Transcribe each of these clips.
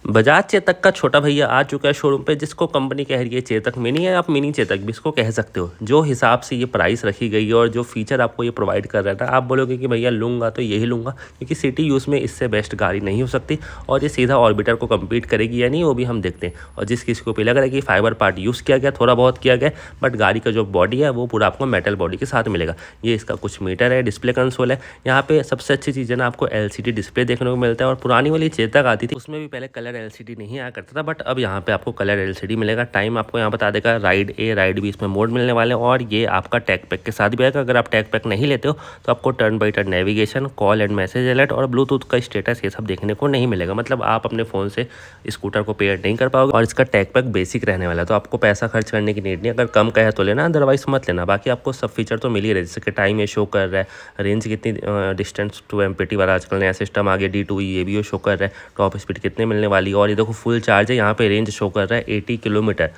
बजाज चेतक का छोटा भैया आ चुका है शोरूम पे, जिसको कंपनी कह रही है चेतक मिनी है, आप मिनी चेतक भी इसको कह सकते हो। जो हिसाब से ये प्राइस रखी गई है और जो फीचर आपको ये प्रोवाइड कर रहा था, आप बोलोगे कि भैया लूँगा तो यही लूँगा, क्योंकि सिटी यूज़ में इससे बेस्ट गाड़ी नहीं हो सकती और ये सीधा ऑर्बिटर को कम्पीट करेगी या नहीं वो भी हम देखते हैं। और जिस किसी को भी लग रहा है कि फाइबर पार्ट यूज़ किया गया, थोड़ा बहुत किया गया, बट गाड़ी का जो बॉडी है वो पूरा आपको मेटल बॉडी के साथ मिलेगा। ये इसका कुछ मीटर है, डिस्प्ले कंसोल है। यहाँ पे सबसे अच्छी चीज़ है ना, आपको LCD डिस्प्ले देखने को मिलता है। और पुरानी वाली चेतक आती थी उसमें भी पहले कलर LCD नहीं आया करता था, बट अब यहाँ पे आपको कलर LCD मिलेगा। टाइम आपको यहाँ बता देगा, राइड A राइड B इसमें मोड मिलने वाले हैं। और ये आपका टैग पैक के साथ भी आएगा। अगर आप टैग पैक नहीं लेते हो तो आपको turn by turn navigation, call and message alert और ब्लूटूथ का स्टेटस ये सब देखने को नहीं मिलेगा। मतलब आप अपने फ़ोन से स्कूटर को पेयर नहीं कर पाओगे। और इसका टैग पैक बेसिक रहने वाला है, तो आपको पैसा खर्च करने की नीड नहीं। अगर कम का है तो लेना, अदरवाइज मत लेना। बाकी आपको सब फीचर तो मिल ही रहे, जैसे कि टाइम ये शो कर रहा है, रेंज कितनी, डिस्टेंस टू MPT वाला आजकल नया सिस्टम आ गया, D2E ये भी शो कर रहा है, टॉप स्पीड कितने मिलने वाली है। और ये देखो फुल चार्ज है, यहाँ पे रेंज शो कर रहा है 80 किलोमीटर,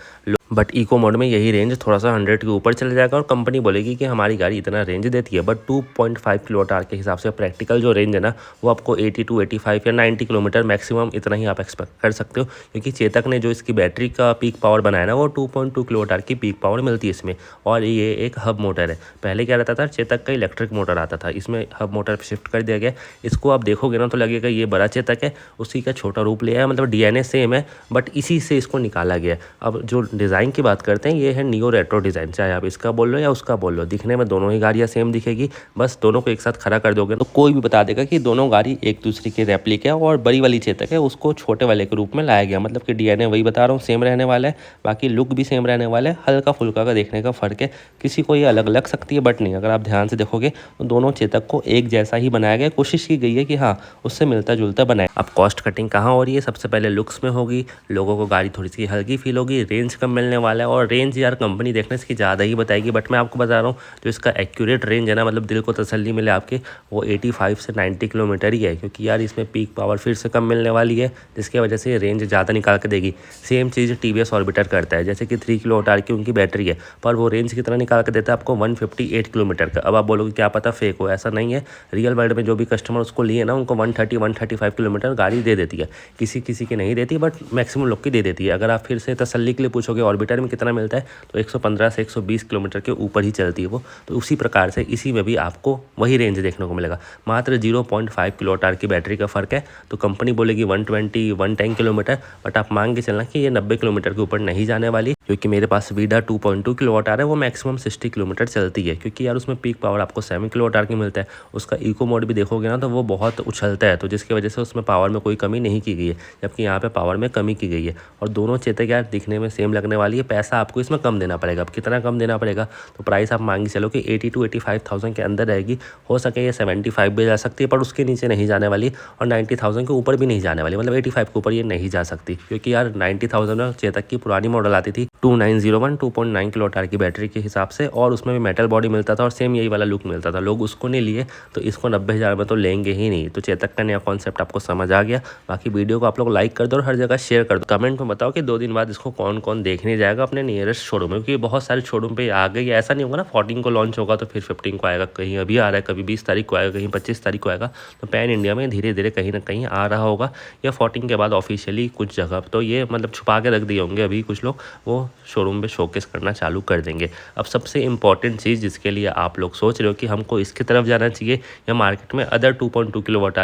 बट इको मोड में यही रेंज थोड़ा सा 100 के ऊपर चले जाएगा। और कंपनी बोलेगी कि हमारी गाड़ी इतना रेंज देती है, बट 2.5 किलोमीटर के हिसाब से प्रैक्टिकल जो रेंज है ना, वो आपको 80 to 85 या 90 किलोमीटर मैक्सिमम इतना ही आप एक्सपेक्ट कर सकते हो। क्योंकि चेतक ने जो इसकी बैटरी का पीक पावर बनाया ना, वो 2.2 किलोमीटर की पीक पावर मिलती है इसमें। और ये एक हब मोटर है। पहले क्या रहता था, चेतक का इलेक्ट्रिक मोटर आता था, इसमें हब मोटर शिफ्ट कर दिया गया। इसको आप देखोगे ना तो लगेगा ये बड़ा चेतक है, उसी का छोटा रूप लिया है। मतलब DNA सेम है, बट इसी से इसको निकाला गया। अब जो डिज़ाइन की बात करते हैं, ये है नियो रेट्रो डिज़ाइन। चाहे आप इसका बोल लो या उसका बोल लो, दिखने में दोनों ही गाड़ियाँ सेम दिखेगी। बस दोनों को एक साथ खड़ा कर दोगे तो कोई भी बता देगा कि दोनों गाड़ी एक दूसरे की रेप्लिका है। और बड़ी वाली चेतक है, उसको छोटे वाले के रूप में लाया गया। मतलब कि DNA वही बता रहा हूँ सेम रहने वाला है, बाकी लुक भी सेम रहने वाला है। हल्का फुल्का का देखने का फ़र्क है, किसी को ये अलग लग सकती है बट नहीं। अगर आप ध्यान से देखोगे तो दोनों चेतक को एक जैसा ही बनाया गया। कोशिश की गई है कि हाँ उससे मिलता जुलता बनाए। अब कॉस्ट कटिंग कहाँ हो रही है, सबसे पहले लुक्स में होगी। लोगों को गाड़ी थोड़ी सी हल्की फील होगी, रेंज कम मिलने वाला है। और रेंज यार कंपनी देखने इसकी ज़्यादा ही बताएगी, बट मैं आपको बता रहा हूँ जो इसका एक्यूरेट रेंज है ना, मतलब दिल को तसल्ली मिले आपके, वो 85 से 90 किलोमीटर ही है। क्योंकि यार इसमें पीक पावर फिर से कम मिलने वाली है, जिसकी वजह से रेंज ज़्यादा निकाल के देगी। सेम चीज़ TVS ऑर्बिटर करता है, जैसे कि 3 किलोवाट की उनकी बैटरी है, पर वो रेंज कितना निकाल के देता है आपको, 158 किलोमीटर का। अब आप बोलोगे क्या पता फेक हो, ऐसा नहीं है। रियल वर्ल्ड में जो भी कस्टमर उसको लिए ना, उनको 135 किलोमीटर गाड़ी दे देती है। किसी किसी की नहीं देती, बट मैक्सिमम लोग की दे देती है। अगर आप फिर से तसल्ली के लिए पूछोगे ऑर्बिटर में कितना मिलता है, तो 115 से 120 किलोमीटर के ऊपर ही चलती है वो। तो उसी प्रकार से इसी में भी आपको वही रेंज देखने को मिलेगा। मात्र 0.5 किलोवाट की बैटरी का फ़र्क है। तो कंपनी बोलेगी 110 किलोमीटर, बट आप मान के चलना कि ये 90 किलोमीटर के ऊपर नहीं जाने वाली। क्योंकि मेरे पास वीडा 2.2 किलोवाट है, वो मैक्सिमम 60 किलोमीटर चलती है। क्योंकि यार उसमें पीक पावर आपको 7 किलोवाट की मिलता है। उसका इको मोड भी देखोगे ना तो वो बहुत उछलता है, तो जिसकी वजह से उसमें पावर में कोई कमी नहीं की गई है, जबकि यहाँ पे पावर में कमी की गई है। और दोनों चेतक यार दिखने में सेम लगने वाली है। पैसा आपको इसमें कम देना पड़ेगा। अब कितना कम देना पड़ेगा, तो प्राइस आप मान के चलो कि 80 to 85,000 के अंदर रहेगी। हो सके ये 75 भी जा सकती है, पर उसके नीचे नहीं जाने वाली। और 90,000 के ऊपर भी नहीं जाने वाली, मतलब 85 के ऊपर ये नहीं जा सकती। क्योंकि यार 90,000 में चेतक की पुरानी मॉडल आती थी 2901 2.9 किलोवाट की बैटरी के हिसाब से, और उसमें भी मेटल बॉडी मिलता था और सेम यही वाला लुक मिलता था। लोग उसको नहीं लिए, तो इसको 90,000 में तो लेंगे ही नहीं। तो चेतक का नया कॉन्सेप्ट आपको समझ आ गया। बाकी वीडियो को आप लोग लाइक कर दो और हर जगह शेयर कर दो। कमेंट में बताओ कि 2 दिन बाद इसको कौन कौन देखने जाएगा अपने नियरेस्ट शोरूम में, क्योंकि बहुत सारे शोरूम पे आ गई। ऐसा नहीं होगा ना 14 को लॉन्च होगा तो फिर 15 को आएगा, कहीं अभी आ रहा है, कभी 20 तारीख को आएगा, कहीं 25 तारीख को आएगा। तो पैन इंडिया में धीरे धीरे कहीं ना कहीं आ रहा होगा, या 14 के बाद ऑफिशियली कुछ जगह। तो ये मतलब छुपा के रख दिए होंगे अभी कुछ लोग, वो शोरूम पे शोकेस करना चालू कर देंगे। अब सबसे इंपॉर्टेंट चीज़ जिसके लिए आप लोग सोच रहे हो कि हमको इसकी तरफ जाना चाहिए या मार्केट में अदर 2.2 किलोवाट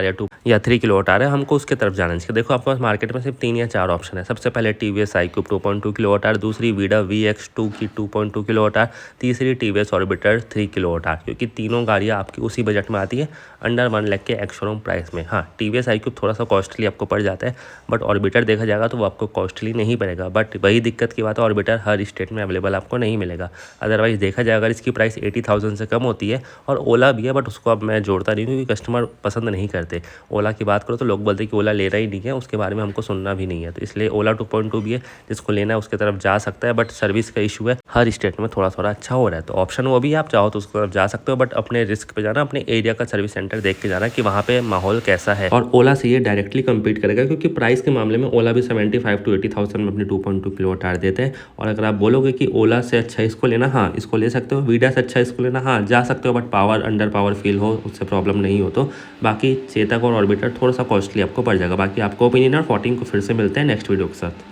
या 3 किलोवाट है, हमको उसके तरफ जाना चाहिए। देखो आपके पास मार्केट में सिर्फ 3 या 4 ऑप्शन है। सबसे पहले TVS iQube 2.2 किलोवाट, दूसरी वीडा VX2 की 2.2 किलोवाट, तीसरी TVS ऑर्बिटर 3 किलोवाट। क्योंकि तीनों गाड़ियाँ आपकी उसी बजट में आती है, अंडर 1 लाख के एक्स शोरूम प्राइस में। हाँ TVS iQube थोड़ा सा कॉस्टली आपको पड़ जाता है, बट ऑर्बिटर देखा जाएगा तो वो आपको कॉस्टली नहीं पड़ेगा। बट वही दिक्कत की बात है, ऑर्बिटर हर स्टेट में अवेलेबल आपको नहीं मिलेगा। अदरवाइज देखा जाएगा अगर इसकी प्राइस 80,000 से कम होती है, और ओला भी है, बट उसको अब मैं जोड़ता नहीं हूँ क्योंकि कस्टमर पसंद नहीं करते। ओला की बात करो तो लोग बोलते हैं कि ओला ले रहा ही नहीं है, उसके बारे में हमको सुनना भी नहीं है। तो इसलिए ओला 2.2 भी है, जिसको लेना है उसकी तरफ जा सकता है। बट सर्विस का इशू है, हर स्टेट में थोड़ा थोड़ा अच्छा हो रहा है, तो ऑप्शन वो भी आप चाहो तो उसकी तरफ जा सकते हो। बट अपने रिस्क पे जाना, अपने एरिया का सर्विस सेंटर देख के जाना कि वहाँ पे माहौल कैसा है। और ओला से ये डायरेक्टली कम्पीट करेगा, क्योंकि प्राइस के मामले में ओला भी 75 to 80,000 में अपनी 2.2 किलोवाट देते हैं, और अगर आप बोलोगे कि ओला से अच्छा इसको लेना, हाँ इसको ले सकते हो। वीडा से अच्छा इसको लेना, हाँ जा सकते हो, but power under power feel हो, उससे प्रॉब्लम नहीं हो तो। बाकी चेतक और ऑर्बिटर थोड़ा सा कॉस्टली आपको पड़ जाएगा। बाकी आपको ओपिनियन और 14 को फिर से मिलते हैं नेक्स्ट वीडियो के साथ।